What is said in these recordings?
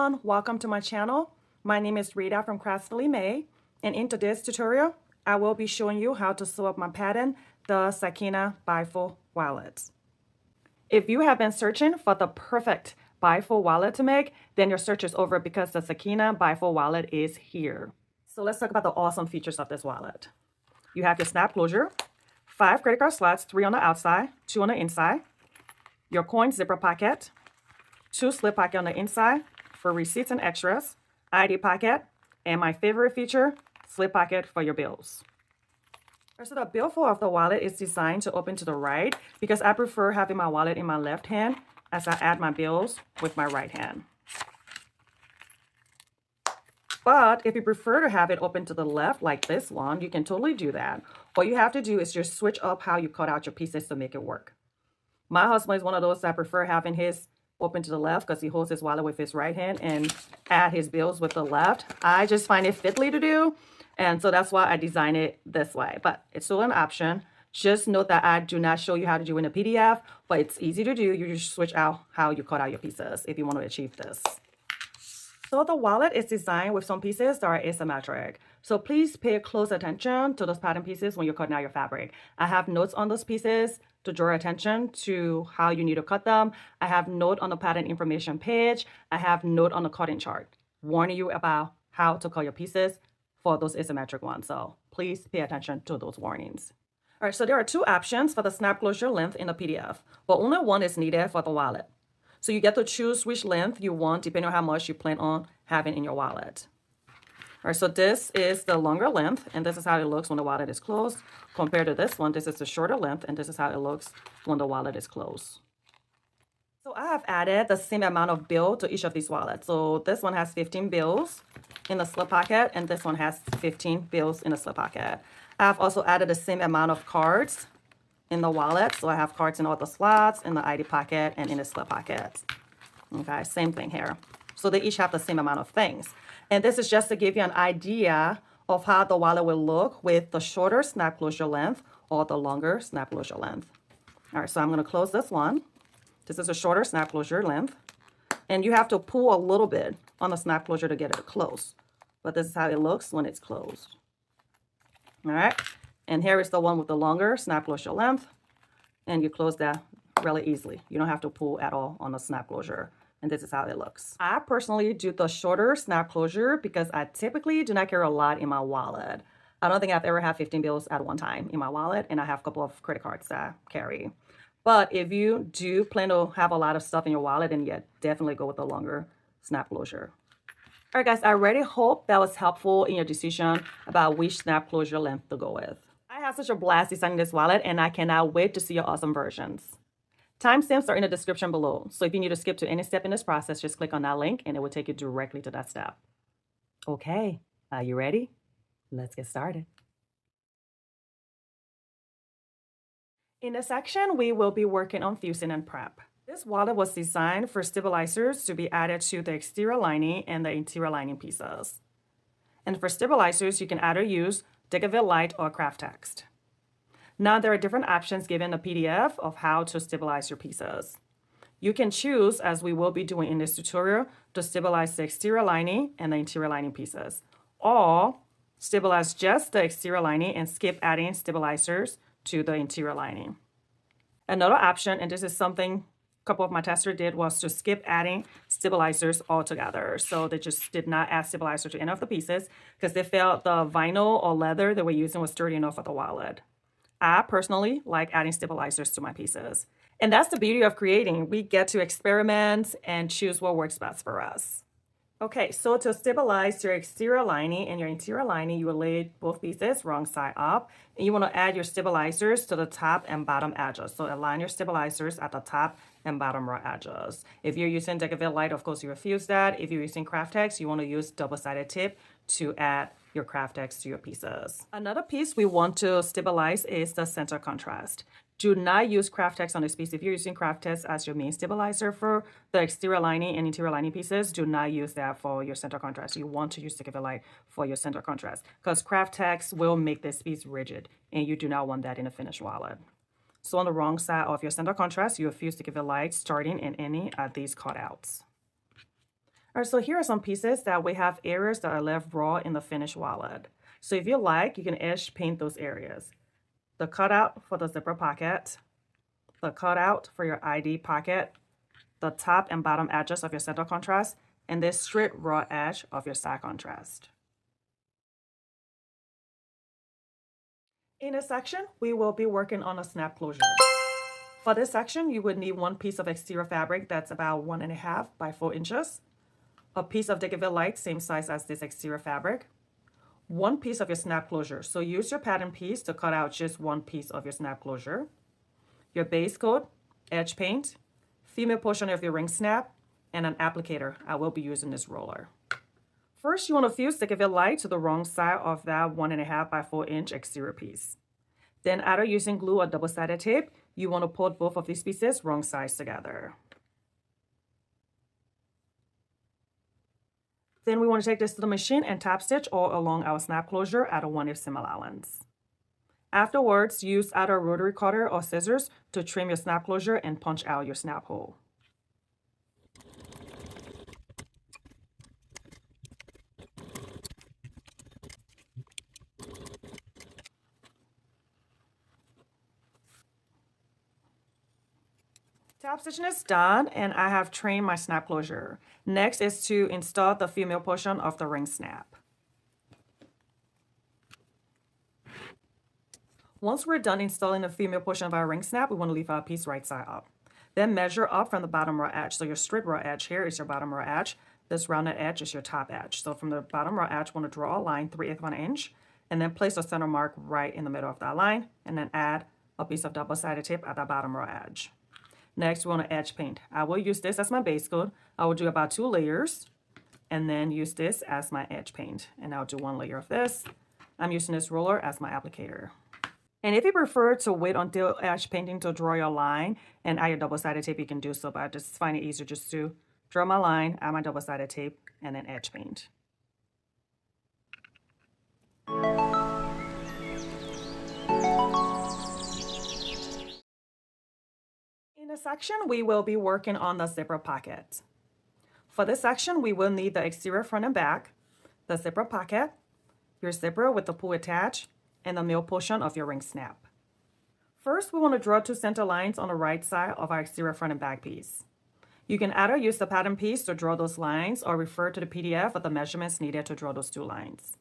everyone, welcome to my channel. My name is Rita from Craftily May, and in today's tutorial, I will be showing you how to sew up my pattern, the Sakina Bi-fold Wallet. If you have been searching for the perfect bifold wallet to make, then your search is over because the Sakina Bi-fold Wallet is here. So let's talk about the awesome features of this wallet. You have your snap closure, 5 credit card slots, 3 on the outside, 2 on the inside, your coin zipper pocket, 2 slip pocket on the inside for receipts and extras, ID pocket, and my favorite feature, slip pocket for your bills. So the billfold of the wallet is designed to open to the right because I prefer having my wallet in my left hand as I add my bills with my right hand. But if you prefer to have it open to the left like this one, you can totally do that. All you have to do is just switch up how you cut out your pieces to make it work. My husband is one of those that prefer having his open to the left because he holds his wallet with his right hand and add his bills with the left. I just find it fitly to do, and so that's why I designed it this way. But it's still an option. Just note that I do not show you how to do in a PDF, but it's easy to do. You just switch out how you cut out your pieces if you want to achieve this. So the wallet is designed with some pieces that are asymmetric. So please pay close attention to those pattern pieces when you're cutting out your fabric. I have notes on those pieces to draw attention to how you need to cut them. I have note on the pattern information page. I have note on the cutting chart warning you about how to cut your pieces for those asymmetric ones. So please pay attention to those warnings. All right, so there are 2 options for the snap closure length in the PDF, but only one is needed for the wallet. So you get to choose which length you want depending on how much you plan on having in your wallet. All right, so this is the longer length, and this is how it looks when the wallet is closed. Compared to this one, this is the shorter length, and this is how it looks when the wallet is closed. So I have added the same amount of bill to each of these wallets. So this one has 15 bills in the slip pocket, and this one has 15 bills in the slip pocket. I have also added the same amount of cards in the wallet. So I have cards in all the slots, in the ID pocket, and in the slip pocket. Okay, same thing here. So they each have the same amount of things. And this is just to give you an idea of how the wallet will look with the shorter snap closure length or the longer snap closure length. All right, so I'm going to close this one. This is a shorter snap closure length. And you have to pull a little bit on the snap closure to get it to close. But this is how it looks when it's closed. All right. And here is the one with the longer snap closure length. And you close that really easily. You don't have to pull at all on the snap closure. And this is how it looks. I personally do the shorter snap closure because I typically do not carry a lot in my wallet. I don't think I've ever had 15 bills at one time in my wallet, and I have a couple of credit cards that I carry. But if you do plan to have a lot of stuff in your wallet, then yeah, definitely go with the longer snap closure. All right, guys, I really hope that was helpful in your decision about which snap closure length to go with. I had such a blast designing this wallet, and I cannot wait to see your awesome versions. Timestamps are in the description below, so if you need to skip to any step in this process, just click on that link and it will take you directly to that step. Okay, are you ready? Let's get started. In this section, we will be working on fusing and prep. This wallet was designed for stabilizers to be added to the exterior lining and the interior lining pieces. And for stabilizers, you can either use Decorative Light or Craft Text. Now, there are different options given in the PDF of how to stabilize your pieces. You can choose, as we will be doing in this tutorial, to stabilize the exterior lining and the interior lining pieces, or stabilize just the exterior lining and skip adding stabilizers to the interior lining. Another option, and this is something a couple of my testers did, was to skip adding stabilizers altogether. So they just did not add stabilizer to any of the pieces because they felt the vinyl or leather they were using was sturdy enough for the wallet. I personally like adding stabilizers to my pieces. And that's the beauty of creating. We get to experiment and choose what works best for us. Okay, so to stabilize your exterior lining and your interior lining, you will lay both pieces wrong side up. And you want to add your stabilizers to the top and bottom edges. So align your stabilizers at the top and bottom right edges. If you're using Decorative Light, of course, you refuse that. If you're using Craft Text, you want to use double-sided tape to add your Craft Text to your pieces. Another piece we want to stabilize is the center contrast. Do not use Craft Text on this piece. If you're using Craft Text as your main stabilizer for the exterior lining and interior lining pieces, do not use that for your center contrast. You want to use Decorative Light for your center contrast because Craft Text will make this piece rigid, and you do not want that in a finished wallet. So on the wrong side of your center contrast, you will fuse Decorative Light starting and ending at these cutouts. All right, so here are some pieces that we have areas that are left raw in the finished wallet. So if you like, you can edge paint those areas. The cutout for the zipper pocket, the cutout for your ID pocket, the top and bottom edges of your center contrast, and this straight raw edge of your side contrast. In this section, we will be working on a snap closure. For this section, you would need one piece of exterior fabric that's about 1.5 by 4 inches, a piece of Decaville Light, same size as this exterior fabric, one piece of your snap closure. So use your pattern piece to cut out just one piece of your snap closure, your base coat, edge paint, female portion of your ring snap, and an applicator. I will be using this roller. First, you want to fuse Decaville Light to the wrong side of that 1.5 by 4 inch exterior piece. Then, either using glue or double-sided tape, you want to put both of these pieces wrong sides together. Then we want to take this to the machine and tap stitch all along our snap closure at a 1/8 seam allowance. Afterwards, use either a rotary cutter or scissors to trim your snap closure and punch out your snap hole. Tap stitching is done, and I have trimmed my snap closure. Next is to install the female portion of the ring snap. Once we're done installing the female portion of our ring snap, we want to leave our piece right side up. Then measure up from the bottom raw edge. So your straight raw edge here is your bottom raw edge. This rounded edge is your top edge. So from the bottom raw edge, we want to draw a line 3/8 of an inch, and then place the center mark right in the middle of that line, and then add a piece of double-sided tape at the bottom raw edge. Next, we want to edge paint. I will use this as my base coat. I will do about 2 layers and then use this as my edge paint. And I'll do 1 layer of this. I'm using this roller as my applicator. And if you prefer to wait until edge painting to draw your line and add your double-sided tape, you can do so, but I just find it easier just to draw my line, add my double-sided tape, and then edge paint. In this section, we will be working on the zipper pocket. For this section, we will need the exterior front and back, the zipper pocket, your zipper with the pull attached, and the middle portion of your ring snap. First, we want to draw 2 center lines on the right side of our exterior front and back piece. You can either use the pattern piece to draw those lines or refer to the PDF of the measurements needed to draw those 2 lines.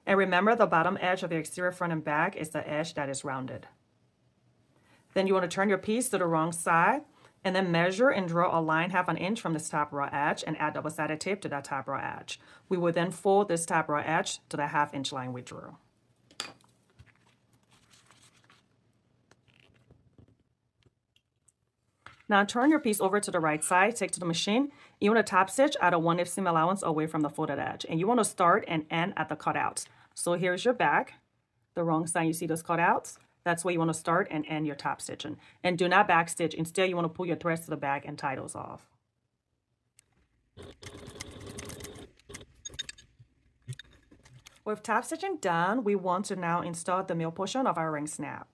And remember, the bottom edge of your exterior front and back is the edge that is rounded. Then you want to turn your piece to the wrong side and then measure and draw a line 1/2 inch from this top raw edge and add double-sided tape to that top raw edge. We will then fold this top raw edge to the 1/2 inch line we drew. Now turn your piece over to the right side, take to the machine. You want to top stitch at a 1/8 seam allowance away from the folded edge. And you want to start and end at the cutouts. So here's your back. The wrong side, you see those cutouts? That's where you want to start and end your top stitching. And do not back stitch. Instead, you want to pull your threads to the back and tie those off. With top stitching done, we want to now install the middle portion of our ring snap.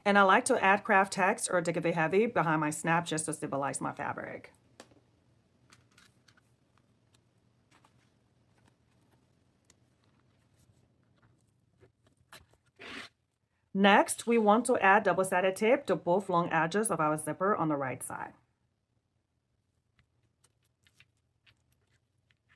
And I like to add craft text or Decaville Heavy behind my snap just to stabilize my fabric. Next, we want to add double-sided tape to both long edges of our zipper on the right side.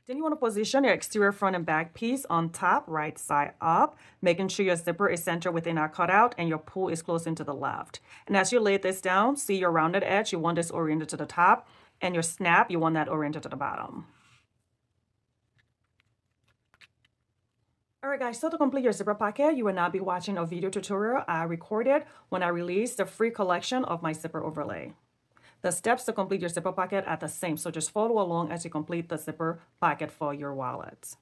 Then you want to position your exterior front and back piece on top, right side up, making sure your zipper is centered within our cutout and your pull is close into the left. And as you lay this down, see your rounded edge, you want this oriented to the top, and your snap, you want that oriented to the bottom. Alright guys, so to complete your zipper pocket, you will now be watching a video tutorial I recorded when I released the free collection of my zipper overlay. The steps to complete your zipper pocket are the same, so just follow along as you complete the zipper pocket for your wallet.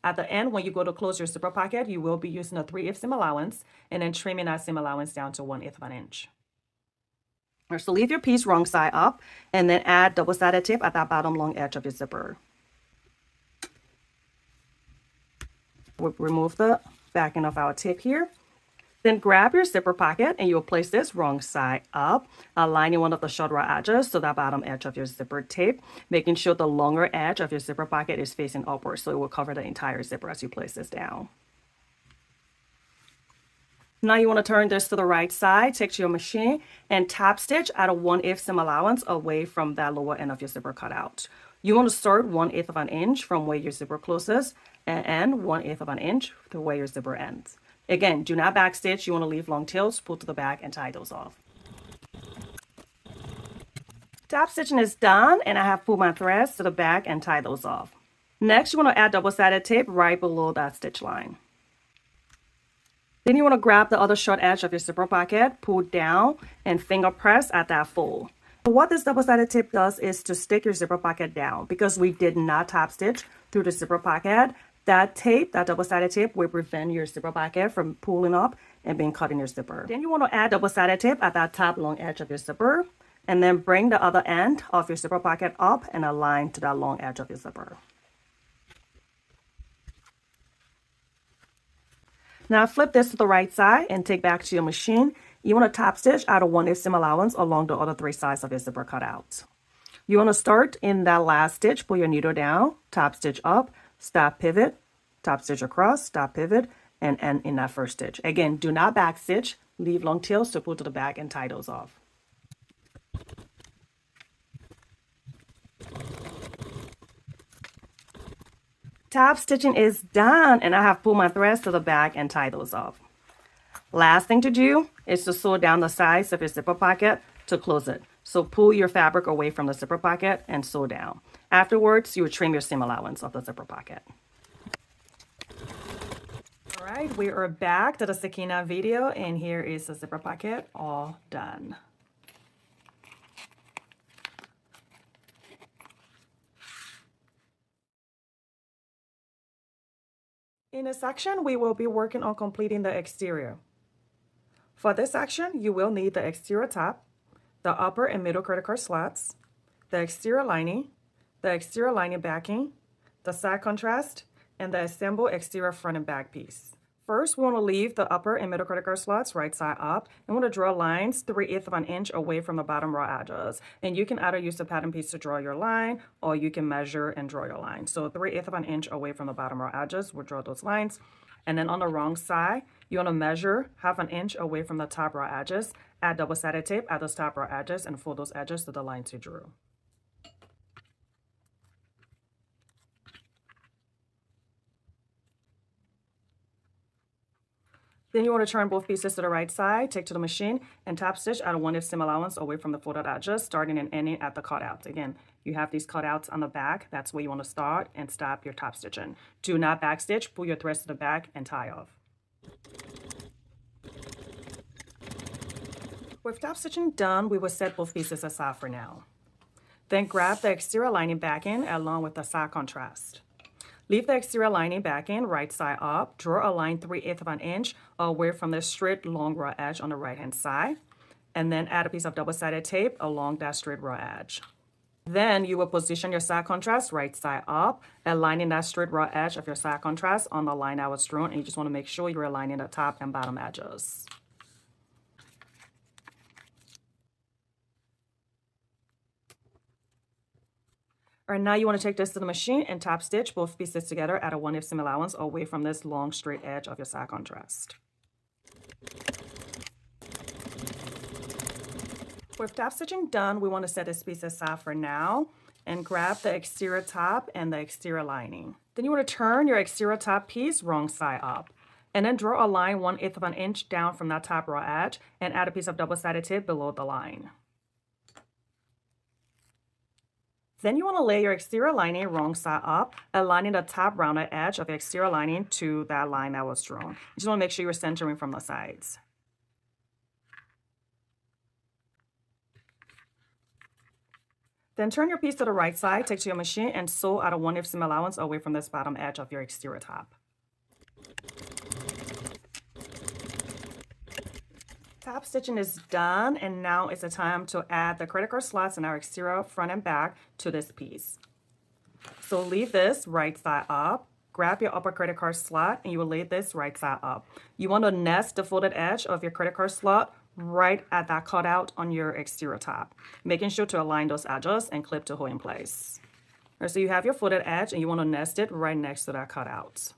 At the end, when you go to close your zipper pocket, you will be using a 3/8 seam allowance and then trimming that seam allowance down to 1/8 of an inch. So leave your piece wrong side up and then add double-sided tape at that bottom long edge of your zipper. We'll remove the backing of our tape here. Then grab your zipper pocket and you'll place this wrong side up, aligning one of the short raw edges to the bottom edge of your zipper tape, making sure the longer edge of your zipper pocket is facing upward so it will cover the entire zipper as you place this down. Now you want to turn this to the right side, take to your machine, and top stitch at a 1/8 seam allowance away from that lower end of your zipper cutout. You want to start 1/8 of an inch from where your zipper closes and end 1/8 of an inch to where your zipper ends. Again, do not backstitch. You want to leave long tails, pull to the back, and tie those off. Top stitching is done, and I have pulled my threads to the back and tie those off. Next, you want to add double-sided tape right below that stitch line. Then you want to grab the other short edge of your zipper pocket, pull down, and finger press at that fold. What this double-sided tape does is to stick your zipper pocket down. Because we did not top stitch through the zipper pocket, that tape, that double-sided tape, will prevent your zipper pocket from pulling up and being caught in your zipper. Then you want to add double-sided tape at that top long edge of your zipper, and then bring the other end of your zipper pocket up and align to that long edge of your zipper. Now flip this to the right side and take back to your machine. You want to top stitch out a 1/8 seam allowance along the other 3 sides of your zipper cutout. You want to start in that last stitch, pull your needle down, top stitch up, stop pivot, top stitch across, stop pivot, and end in that first stitch. Again, do not back stitch, leave long tails to pull to the back and tie those off. Top stitching is done, and I have pulled my threads to the back and tie those off. Last thing to do is to sew down the sides of your zipper pocket to close it. So pull your fabric away from the zipper pocket and sew down. Afterwards, you will trim your seam allowance of the zipper pocket. All right, we are back to the Sakina video, and here is the zipper pocket all done. In this section, we will be working on completing the exterior. For this section, you will need the exterior top, the upper and middle credit card slots, the exterior lining backing, the side contrast, and the assembled exterior front and back piece. First, we want to leave the upper and middle credit card slots right side up, and we want to draw lines 3/8 of an inch away from the bottom raw edges. And you can either use the pattern piece to draw your line, or you can measure and draw your line. So 3/8 of an inch away from the bottom raw edges, we'll draw those lines. And then on the wrong side, you want to measure 1/2 inch away from the top raw edges, add double-sided tape at those top raw edges, and fold those edges to the lines you drew. Then you want to turn both pieces to the right side, take to the machine, and top stitch at a 1/8 seam allowance away from the folded edges, starting and ending at the cutouts. Again, you have these cutouts on the back. That's where you want to start and stop your top stitching. Do not back stitch, pull your threads to the back, and tie off. With top stitching done, we will set both pieces aside for now. Then grab the exterior lining backing along with the side contrast. Leave the exterior lining backing right side up. Draw a line 3/8 of an inch away from the straight long raw edge on the right hand side. And then add a piece of double-sided tape along that straight raw edge. Then you will position your side contrast right side up, aligning that straight raw edge of your side contrast on the line that was drawn. And you just want to make sure you're aligning the top and bottom edges. All right, now you want to take this to the machine and top stitch both pieces together at a 1/8 seam allowance away from this long straight edge of your side contrast. With top stitching done, we want to set this piece aside for now and grab the exterior top and the exterior lining. Then you want to turn your exterior top piece wrong side up. And then draw a line 1/8 of an inch down from that top raw edge and add a piece of double-sided tape below the line. Then you want to lay your exterior lining wrong side up, aligning the top rounded edge of your exterior lining to that line that was drawn. You just want to make sure you're centering from the sides. Then turn your piece to the right side, take to your machine, and sew at a 1/8 seam allowance away from this bottom edge of your exterior top. Top stitching is done, and now it's the time to add the credit card slots in our exterior front and back to this piece. So leave this right side up, grab your upper credit card slot and you will lay this right side up. You want to nest the folded edge of your credit card slot right at that cutout on your exterior top, making sure to align those edges and clip to hold in place. All right, so you have your folded edge and you want to nest it right next to that cutout.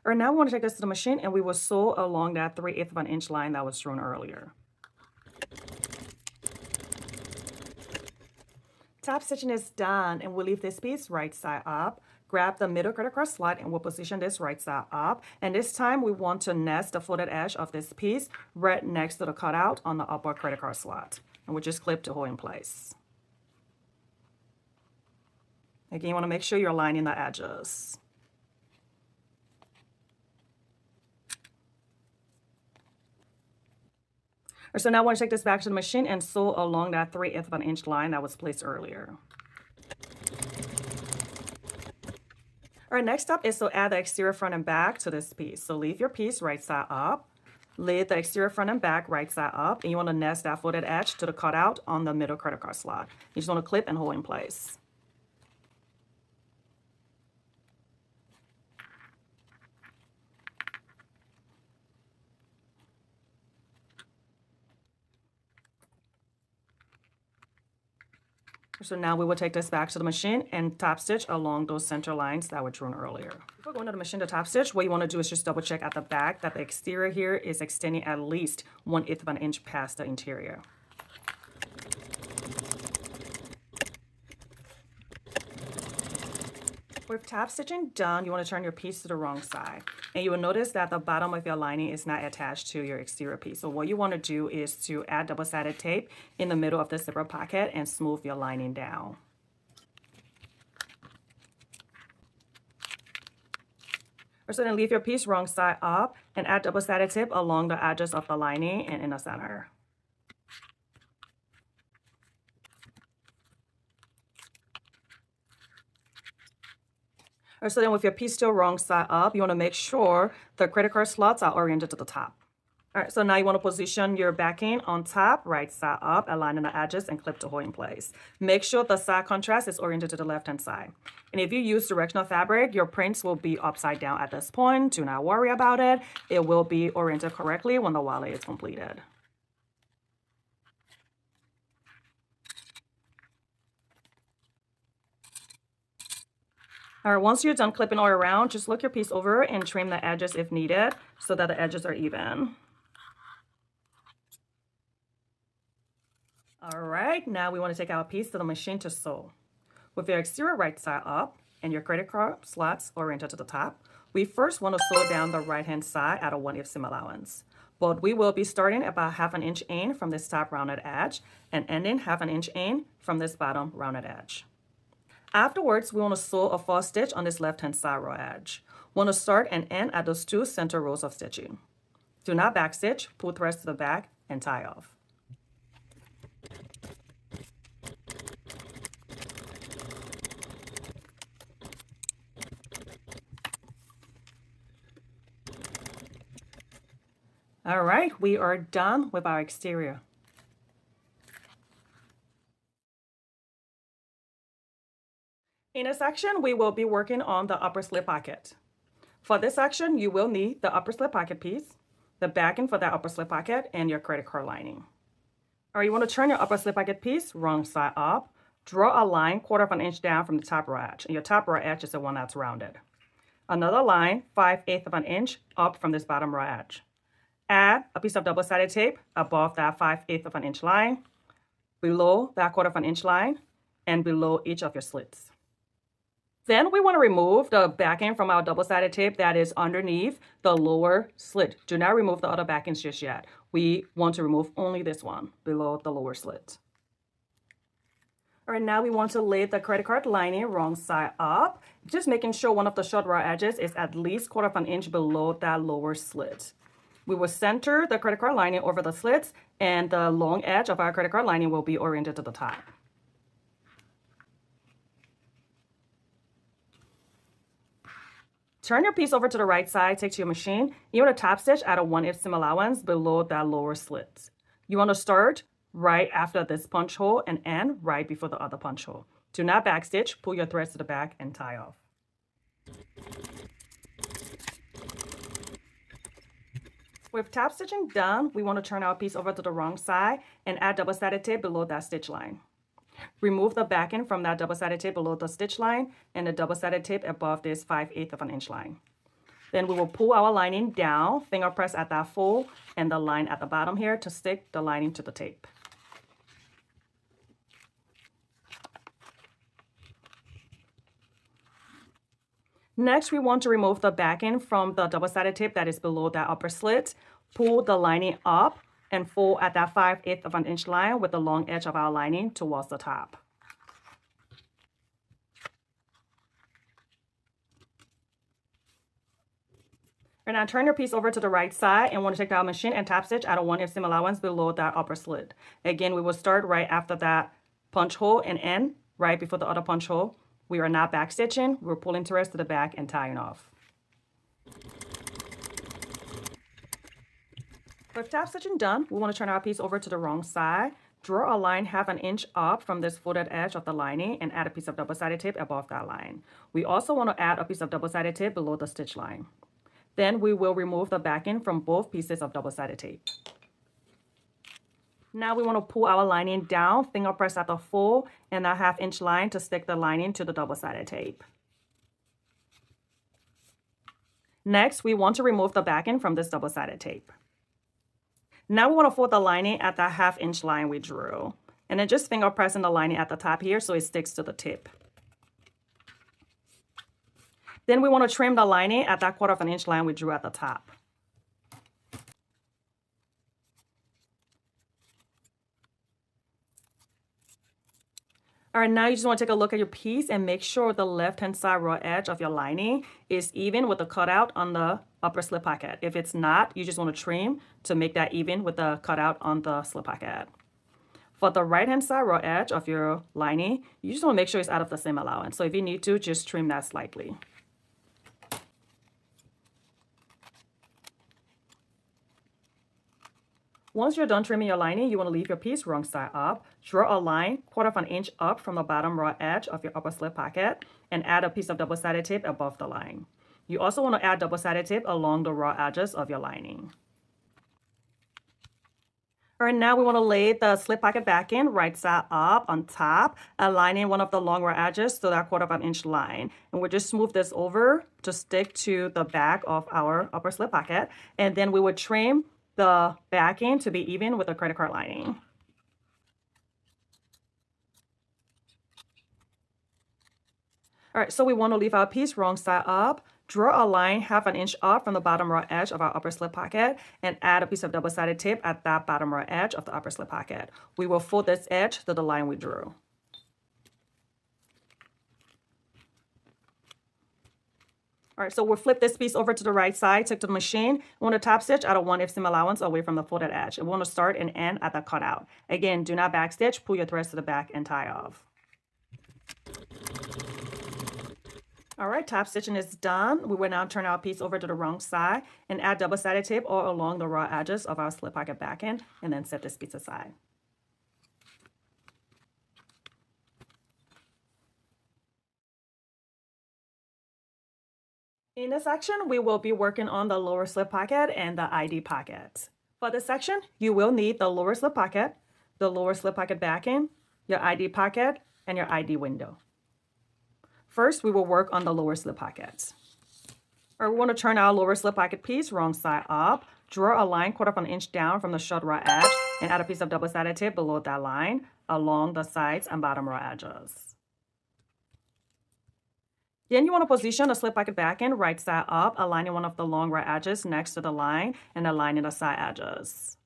All right, now we want to take this to the machine and we will sew along that 3/8 of an inch line that was drawn earlier. Top stitching is done and we'll leave this piece right side up. Grab the middle credit card slot and we'll position this right side up. And this time we want to nest the folded edge of this piece right next to the cutout on the upper credit card slot. And we'll just clip to hold in place. Again, you want to make sure you're aligning the edges. So now I want to take this back to the machine and sew along that 3/8 of an inch line that was placed earlier. All right, next up is to add the exterior front and back to this piece. So leave your piece right side up, lay the exterior front and back right side up, and you want to nest that folded edge to the cutout on the middle credit card slot. You just want to clip and hold in place. So now we will take this back to the machine and top stitch along those center lines that were drawn earlier. Before going to the machine to top stitch, what you want to do is just double check at the back that the exterior here is extending at least 1/8 of an inch past the interior. With top stitching done, you want to turn your piece to the wrong side. And you will notice that the bottom of your lining is not attached to your exterior piece. So what you want to do is to add double-sided tape in the middle of the zipper pocket and smooth your lining down. So then leave your piece wrong side up and add double-sided tape along the edges of the lining and in the center. So then with your piece still wrong side up, you want to make sure the credit card slots are oriented to the top. All right, so now you want to position your backing on top, right side up, aligning the edges and clip to hold in place. Make sure the side contrast is oriented to the left-hand side. And if you use directional fabric, your prints will be upside down at this point. Do not worry about it. It will be oriented correctly when the wallet is completed. All right, once you're done clipping all around, just look your piece over and trim the edges if needed so that the edges are even. All right, now we want to take our piece to the machine to sew. With your exterior right side up and your credit card slots oriented to the top, we first want to sew down the right-hand side at a 1/8 seam allowance. But we will be starting about 1/2 inch in from this top rounded edge and ending 1/2 inch in from this bottom rounded edge. Afterwards, we want to sew a false stitch on this left-hand side raw edge. We want to start and end at those 2 center rows of stitching. Do not backstitch, pull threads to the back, and tie off. All right, we are done with our exterior. In this section, we will be working on the upper slip pocket. For this section, you will need the upper slip pocket piece, the backing for that upper slip pocket, and your credit card lining. All right, you want to turn your upper slip pocket piece wrong side up. Draw a line 1/4 of an inch down from the top raw edge, and your top raw edge is the one that's rounded. Another line 5/8 of an inch up from this bottom raw edge. Add a piece of double-sided tape above that 5/8 of an inch line, below that 1/4 of an inch line, and below each of your slits. Then we want to remove the backing from our double-sided tape that is underneath the lower slit. Do not remove the other backings just yet. We want to remove only this one below the lower slit. All right, now we want to lay the credit card lining wrong side up, just making sure one of the short raw edges is at least 1/4 of an inch below that lower slit. We will center the credit card lining over the slits, and the long edge of our credit card lining will be oriented to the top. Turn your piece over to the right side, take to your machine. You want to top stitch at a 1/8 seam allowance below that lower slit. You want to start right after this punch hole and end right before the other punch hole. Do not backstitch, pull your threads to the back and tie off. With top stitching done, we want to turn our piece over to the wrong side and add double-sided tape below that stitch line. Remove the backing from that double-sided tape below the stitch line and the double-sided tape above this 5/8 of an inch line. Then we will pull our lining down, finger press at that fold and the line at the bottom here to stick the lining to the tape. Next, we want to remove the backing from the double-sided tape that is below that upper slit. Pull the lining up and fold at that 5/8 of an inch line with the long edge of our lining towards the top. And now turn your piece over to the right side and want to take our machine and top stitch at a 1/8 seam allowance below that upper slit. Again, we will start right after that punch hole and end right before the other punch hole. We are not back stitching, we're pulling threads to the back and tying off. With top stitching done, we want to turn our piece over to the wrong side. Draw a line 1/2 inch up from this folded edge of the lining and add a piece of double-sided tape above that line. We also want to add a piece of double-sided tape below the stitch line. Then we will remove the backing from both pieces of double-sided tape. Now we want to pull our lining down, finger press at the fold and a 1/2 inch line to stick the lining to the double-sided tape. Next, we want to remove the backing from this double-sided tape. Now we want to fold the lining at that 1/2 inch line we drew. And then just finger pressing the lining at the top here so it sticks to the tip. Then we want to trim the lining at that 1/4 inch line we drew at the top. All right, now you just want to take a look at your piece and make sure the left-hand side raw edge of your lining is even with the cutout on the upper slip pocket. If it's not, you just want to trim to make that even with the cutout on the slip pocket. For the right-hand side raw edge of your lining, you just want to make sure it's out of the same allowance. So if you need to, just trim that slightly. Once you're done trimming your lining, you want to leave your piece wrong side up. Draw a line 1/4 inch up from the bottom raw edge of your upper slip pocket and add a piece of double-sided tape above the line. You also want to add double-sided tape along the raw edges of your lining. All right, now we want to lay the slip pocket back in right side up on top, aligning one of the long raw edges to that 1/4 inch line. And we'll just smooth this over to stick to the back of our upper slip pocket. And then we would trim the backing to be even with the credit card lining. All right, so we want to leave our piece wrong side up. Draw a line 1/2 inch up from the bottom raw edge of our upper slip pocket and add a piece of double-sided tape at that bottom raw edge of the upper slip pocket. We will fold this edge to the line we drew. All right, so we'll flip this piece over to the right side, take to the machine. We want to top stitch at a 1/8 seam allowance away from the folded edge. And we want to start and end at the cutout. Again, do not backstitch, pull your threads to the back and tie off. All right, top stitching is done. We will now turn our piece over to the wrong side and add double-sided tape all along the raw edges of our slip pocket backing and then set this piece aside. In this section, we will be working on the lower slip pocket and the ID pocket. For this section, you will need the lower slip pocket, the lower slip pocket backing, your ID pocket, and your ID window. First, we will work on the lower slip pocket. All right, we want to turn our lower slip pocket piece wrong side up, draw a line 1/4 inch down from the short raw edge, and add a piece of double-sided tape below that line along the sides and bottom raw edges. Then you want to position the slip pocket backing right side up, aligning one of the long raw edges next to the line and aligning the side edges.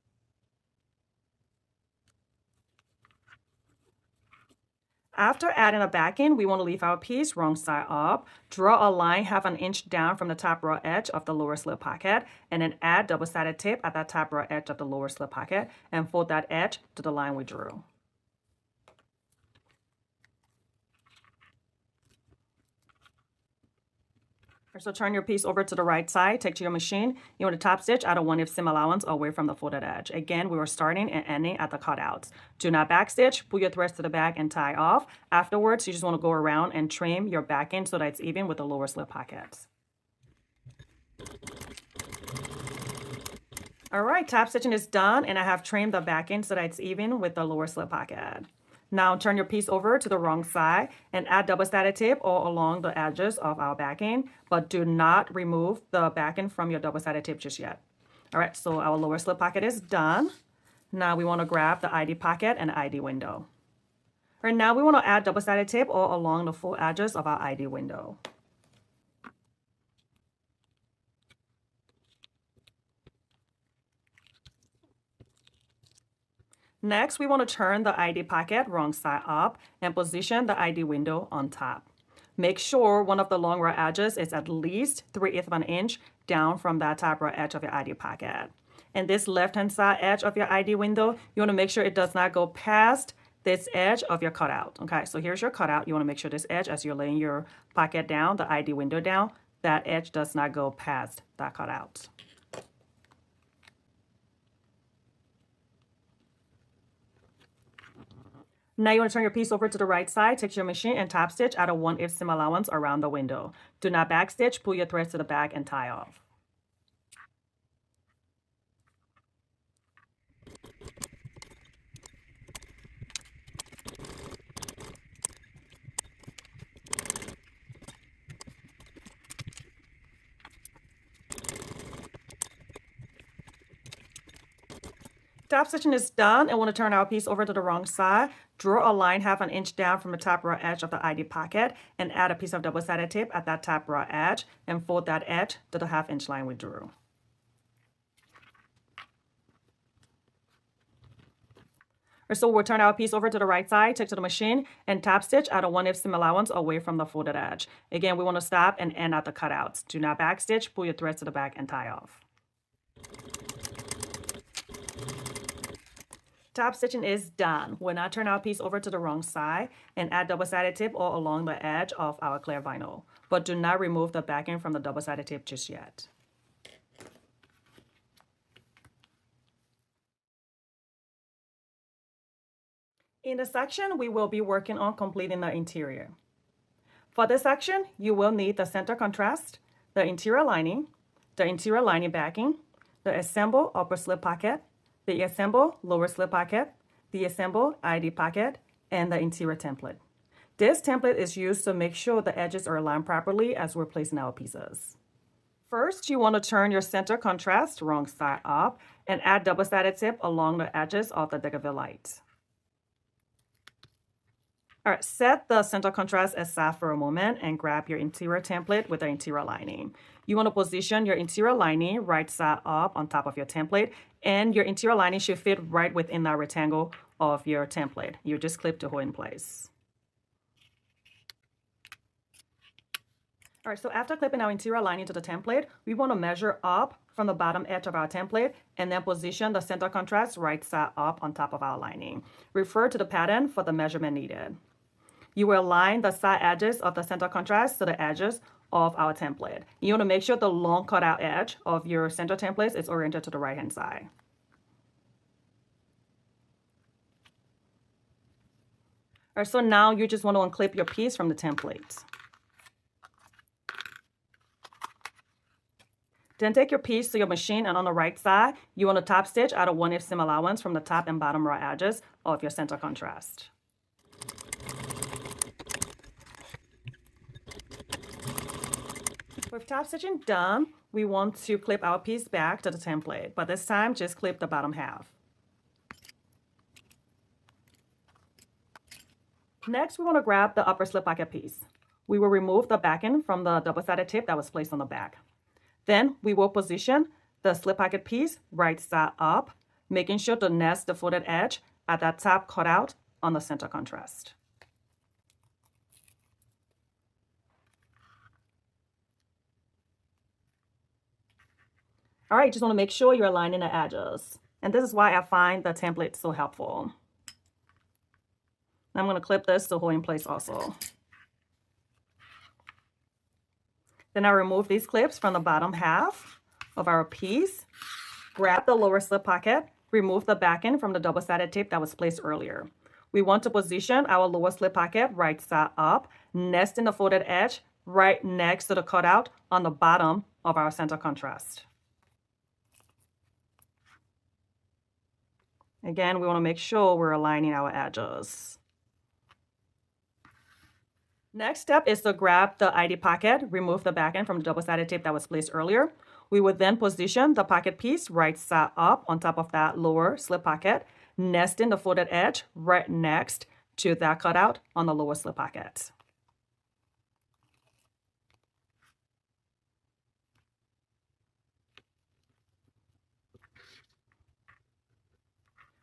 After adding a backing, we want to leave our piece wrong side up, draw a line 1/2 inch down from the top raw edge of the lower slip pocket, and then add double-sided tape at that top raw edge of the lower slip pocket and fold that edge to the line we drew. So turn your piece over to the right side, take to your machine. You want to top stitch at a 1/8 seam allowance away from the folded edge. Again, we were starting and ending at the cutouts. Do not backstitch, pull your threads to the back and tie off. Afterwards, you just want to go around and trim your backing so that it's even with the lower slip pockets. All right, top stitching is done, and I have trimmed the backing so that it's even with the lower slip pocket. Now turn your piece over to the wrong side and add double-sided tape all along the edges of our backing, but do not remove the backing from your double-sided tape just yet. All right, so our lower slip pocket is done. Now we want to grab the ID pocket and ID window. All right, now we want to add double-sided tape all along the full edges of our ID window. Next, we want to turn the ID pocket wrong side up and position the ID window on top. Make sure one of the long raw edges is at least 3/8 of an inch down from that top raw edge of your ID pocket. And this left-hand side edge of your ID window, you want to make sure it does not go past this edge of your cutout. Okay, so here's your cutout. You want to make sure this edge, as you're laying your pocket down, the ID window down, that edge does not go past that cutout. Now you want to turn your piece over to the right side, take your machine and top stitch at a 1/8 seam allowance around the window. Do not backstitch, pull your threads to the back and tie off. Top stitching is done, and want to turn our piece over to the wrong side. Draw a line 1/2 inch down from the top raw edge of the ID pocket and add a piece of double-sided tape at that top raw edge and fold that edge to the 1/2 inch line we drew. So we'll turn our piece over to the right side, take to the machine, and top stitch at a 1/8 seam allowance away from the folded edge. Again, we want to stop and end at the cutouts. Do not backstitch, pull your threads to the back and tie off. Top stitching is done. We'll now turn our piece over to the wrong side and add double-sided tape all along the edge of our clear vinyl, but do not remove the backing from the double-sided tape just yet. In this section, we will be working on completing the interior. For this section, you will need the center contrast, the interior lining backing, the assemble upper slip pocket, the assemble lower slip pocket, the assemble ID pocket, and the interior template. This template is used to make sure the edges are aligned properly as we're placing our pieces. First, you want to turn your center contrast wrong side up and add double-sided tape along the edges of the Decorative light. All right, set the center contrast aside for a moment and grab your interior template with the interior lining. You want to position your interior lining right side up on top of your template, and your interior lining should fit right within that rectangle of your template. You just clip to hold in place. All right, so after clipping our interior lining to the template, we want to measure up from the bottom edge of our template and then position the center contrast right side up on top of our lining. Refer to the pattern for the measurement needed. You will align the side edges of the center contrast to the edges of our template. You want to make sure the long cutout edge of your center template is oriented to the right-hand side. All right, so now you just want to unclip your piece from the template. Then take your piece to your machine, and on the right side, you want to top stitch at a 1/8 seam allowance from the top and bottom raw edges of your center contrast. With top stitching done, we want to clip our piece back to the template, but this time just clip the bottom half. Next, we want to grab the upper slip pocket piece. We will remove the backing from the double-sided tape that was placed on the back. Then we will position the slip pocket piece right side up, making sure to nest the folded edge at that top cutout on the center contrast. All right, just want to make sure you're aligning the edges. And this is why I find the template so helpful. I'm going to clip this to hold in place also. Then I remove these clips from the bottom half of our piece, grab the lower slip pocket, remove the backing from the double-sided tape that was placed earlier. We want to position our lower slip pocket right side up, nesting the folded edge right next to the cutout on the bottom of our center contrast. Again, we want to make sure we're aligning our edges. Next step is to grab the ID pocket, remove the backing from the double-sided tape that was placed earlier. We would then position the pocket piece right side up on top of that lower slip pocket, nesting the folded edge right next to that cutout on the lower slip pocket.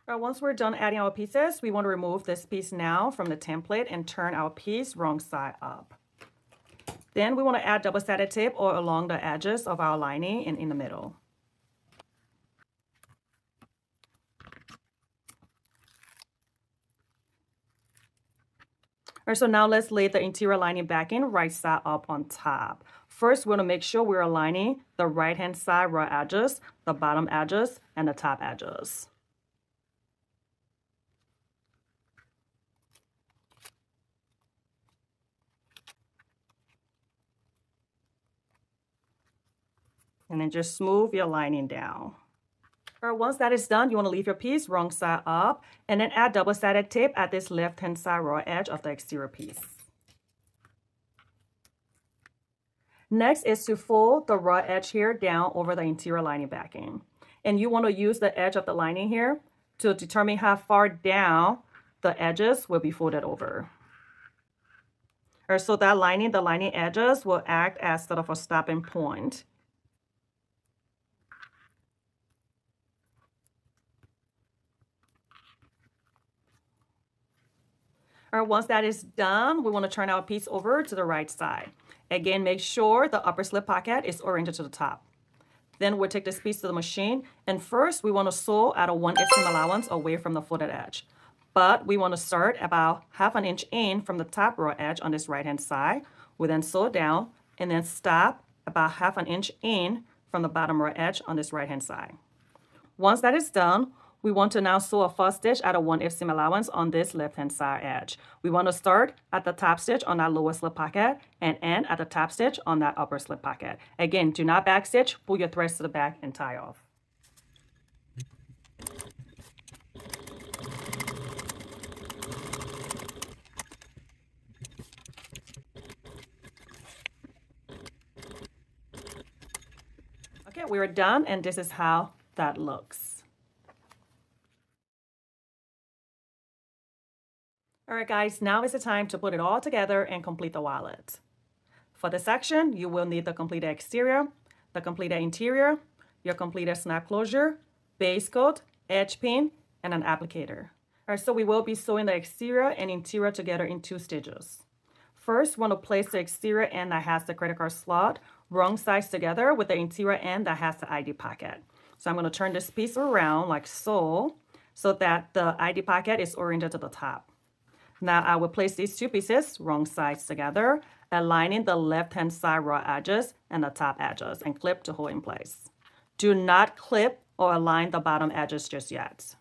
Once we're done adding our pieces, we want to remove this piece now from the template and turn our piece wrong side up. Then we want to add double-sided tape all along the edges of our lining and in the middle. All right, so now let's lay the interior lining backing right side up on top. First, we want to make sure we're aligning the right-hand side raw edges, the bottom edges, and the top edges. And then just smooth your lining down. All right, once that is done, you want to leave your piece wrong side up and then add double-sided tape at this left-hand side raw edge of the exterior piece. Next is to fold the raw edge here down over the interior lining backing. And you want to use the edge of the lining here to determine how far down the edges will be folded over. All right, so that lining, the lining edges will act as sort of a stopping point. All right, once that is done, we want to turn our piece over to the right side. Again, make sure the upper slip pocket is oriented to the top. Then we'll take this piece to the machine, and first we want to sew at a 1/8 seam allowance away from the folded edge. But we want to start about 1/2 inch in from the top raw edge on this right-hand side. We then sew down and then stop about 1/2 inch in from the bottom raw edge on this right-hand side. Once that is done, we want to now sew a false stitch at a 1/8 seam allowance on this left-hand side edge. We want to start at the top stitch on that lower slip pocket and end at the top stitch on that upper slip pocket. Again, do not back stitch, pull your threads to the back and tie off. Okay, we're done, and this is how that looks. All right, guys, now is the time to put it all together and complete the wallet. For this section, you will need the completed exterior, the completed interior, your completed snap closure, base coat, edge pin, and an applicator. All right, so we will be sewing the exterior and interior together in 2 stages. First, we want to place the exterior end that has the credit card slot wrong sides together with the interior end that has the ID pocket. So I'm going to turn this piece around like so that the ID pocket is oriented to the top. Now I will place these 2 pieces wrong sides together, aligning the left-hand side raw edges and the top edges, and clip to hold in place. Do not clip or align the bottom edges just yet.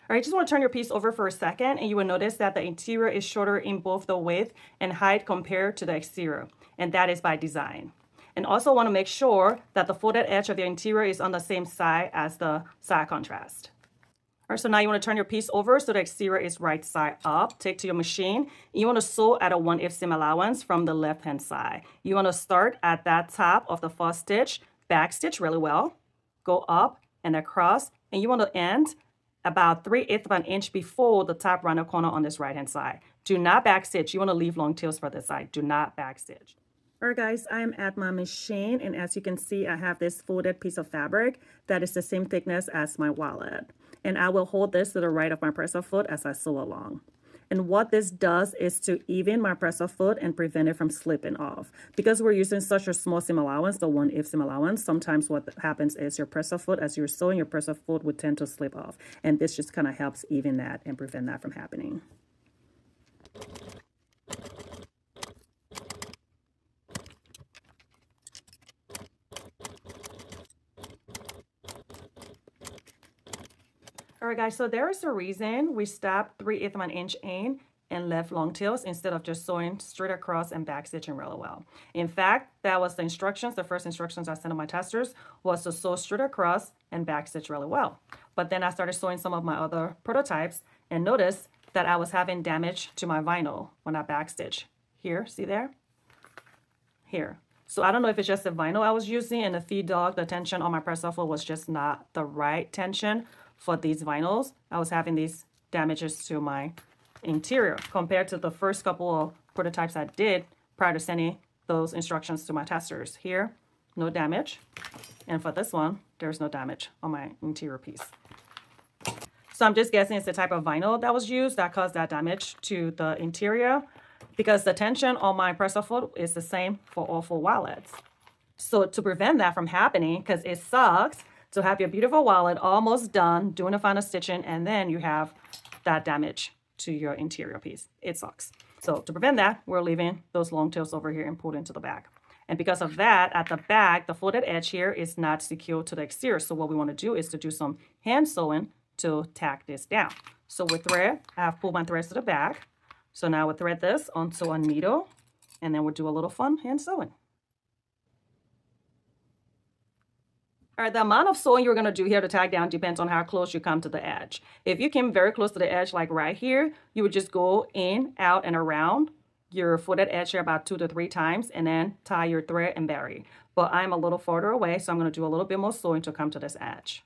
All right, just want to turn your piece over for a second, and you will notice that the interior is shorter in both the width and height compared to the exterior, and that is by design. And also want to make sure that the folded edge of your interior is on the same side as the side contrast. All right, so now you want to turn your piece over so the exterior is right side up. Take to your machine. You want to sew at a 1/8 seam allowance from the left-hand side. You want to start at that top of the first stitch, back stitch really well, go up and across, and you want to end about 3/8 of an inch before the top rounded corner on this right-hand side. Do not back stitch. You want to leave long tails for this side. Do not back stitch. All right, guys, I am at my machine, and as you can see, I have this folded piece of fabric that is the same thickness as my wallet. And I will hold this to the right of my presser foot as I sew along. And what this does is to even my presser foot and prevent it from slipping off. Because we're using such a small seam allowance, the 1/8 seam allowance, sometimes what happens is your presser foot, as you're sewing, your presser foot would tend to slip off. And this just kind of helps even that and prevent that from happening. All right, guys, so there is a reason we stopped 3/8 of an inch in and left long tails instead of just sewing straight across and back stitching really well. In fact, that was the instructions. The first instructions I sent to my testers was to sew straight across and back stitch really well. But then I started sewing some of my other prototypes and noticed that I was having damage to my vinyl when I back stitch. Here, see there? Here. So I don't know if it's just the vinyl I was using and the feed dog, the tension on my presser foot was just not the right tension for these vinyls. I was having these damages to my interior compared to the first couple of prototypes I did prior to sending those instructions to my testers. Here, no damage. And for this one, there's no damage on my interior piece. So I'm just guessing it's the type of vinyl that was used that caused that damage to the interior, because the tension on my presser foot is the same for all 4 wallets. So to prevent that from happening, because it sucks to have your beautiful wallet almost done doing the final stitching and then you have that damage to your interior piece. It sucks. So to prevent that, we're leaving those long tails over here and pulled into the back. And because of that, at the back, the folded edge here is not secure to the exterior. So what we want to do is to do some hand sewing to tack this down. So with thread, I have pulled my threads to the back. So now we'll thread this onto a needle and then we'll do a little fun hand sewing. All right, the amount of sewing you're going to do here to tack down depends on how close you come to the edge. If you came very close to the edge, like right here, you would just go in, out, and around your folded edge here about 2 to 3 times and then tie your thread and bury. But I'm a little farther away, so I'm going to do a little bit more sewing to come to this edge.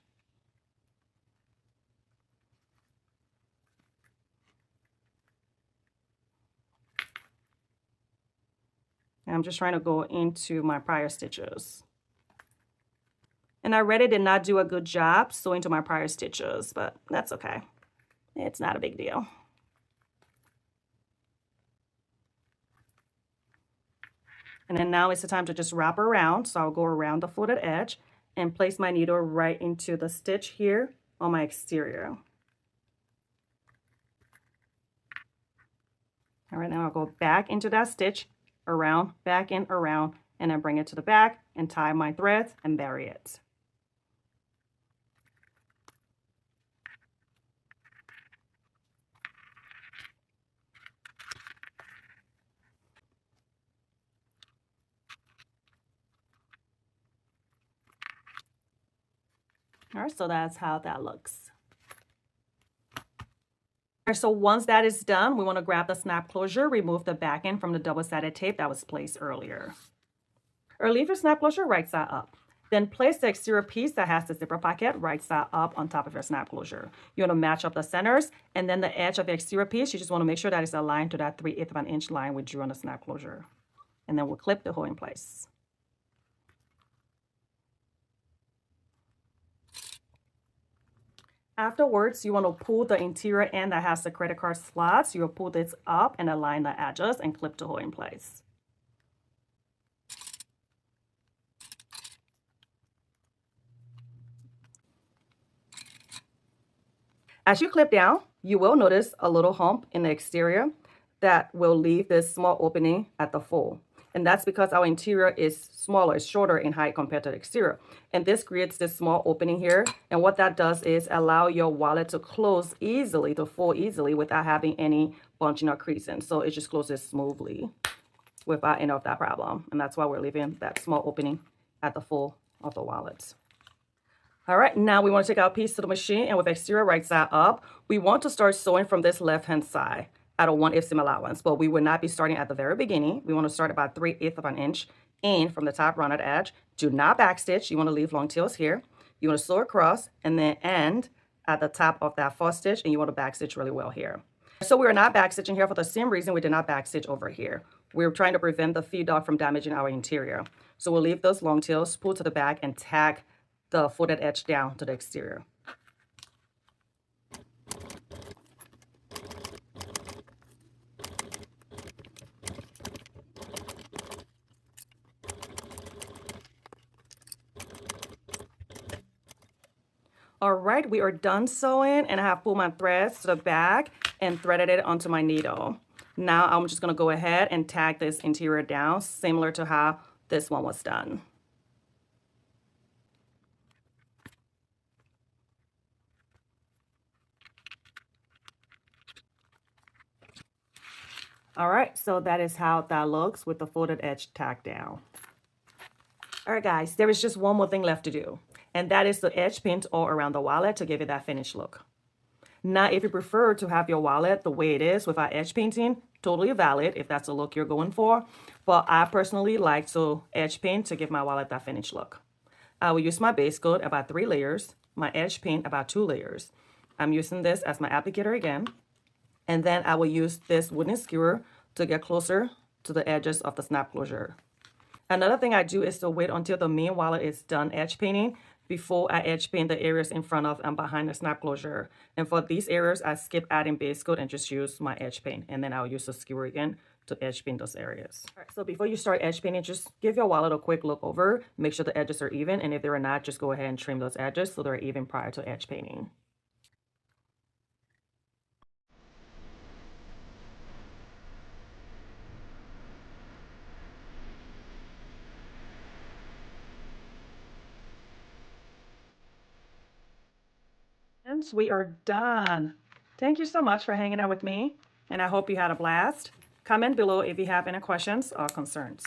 And I'm just trying to go into my prior stitches. And I really did not do a good job sewing to my prior stitches, but that's okay. It's not a big deal. And then now it's the time to just wrap around. So I'll go around the folded edge and place my needle right into the stitch here on my exterior. All right, now I'll go back into that stitch, around, back in, around, and then bring it to the back and tie my threads and bury it. All right, so that's how that looks. All right, so once that is done, we want to grab the snap closure, remove the back end from the double-sided tape that was placed earlier. Or leave your snap closure right side up. Then place the exterior piece that has the zipper pocket right side up on top of your snap closure. You want to match up the centers, and then the edge of the exterior piece, you just want to make sure that it's aligned to that 3/8 of an inch line we drew on the snap closure. And then we'll clip the hole in place. Afterwards, you want to pull the interior end that has the credit card slots. You'll pull this up and align the edges and clip the hole in place. As you clip down, you will notice a little hump in the exterior that will leave this small opening at the fold. And that's because our interior is smaller, it's shorter in height compared to the exterior. And this creates this small opening here. And what that does is allow your wallet to close easily, to fold easily without having any bunching or creasing. So it just closes smoothly without any of that problem. And that's why we're leaving that small opening at the fold of the wallet. All right, now we want to take our piece to the machine, and with exterior right side up, we want to start sewing from this left-hand side at a 1/8 seam allowance, but we would not be starting at the very beginning. We want to start about 3/8 of an inch in from the top rounded edge. Do not backstitch. You want to leave long tails here. You want to sew across and then end at the top of that first stitch, and you want to backstitch really well here. So we are not backstitching here for the same reason we did not backstitch over here. We're trying to prevent the feed dog from damaging our interior. So we'll leave those long tails, pull to the back, and tack the folded edge down to the exterior. All right, we are done sewing, and I have pulled my threads to the back and threaded it onto my needle. Now I'm just gonna go ahead and tag this interior down, similar to how this one was done. All right, so that is how that looks with the folded edge tacked down. All right, guys, there is just one more thing left to do, and that is to edge paint all around the wallet to give it that finished look. Now, if you prefer to have your wallet the way it is without edge painting, totally valid if that's the look you're going for. But I personally like to edge paint to give my wallet that finished look. I will use my base coat about 3 layers, my edge paint about 2 layers. I'm using this as my applicator again. And then I will use this wooden skewer to get closer to the edges of the snap closure. Another thing I do is to wait until the main wallet is done edge painting before I edge paint the areas in front of and behind the snap closure. And for these areas, I skip adding base coat and just use my edge paint. And then I'll use the skewer again to edge paint those areas. All right, so before you start edge painting, just give your wallet a quick look over. Make sure the edges are even. And if they're not, just go ahead and trim those edges so they're even prior to edge painting. And we are done. Thank you so much for hanging out with me, and I hope you had a blast. Comment below if you have any questions or concerns.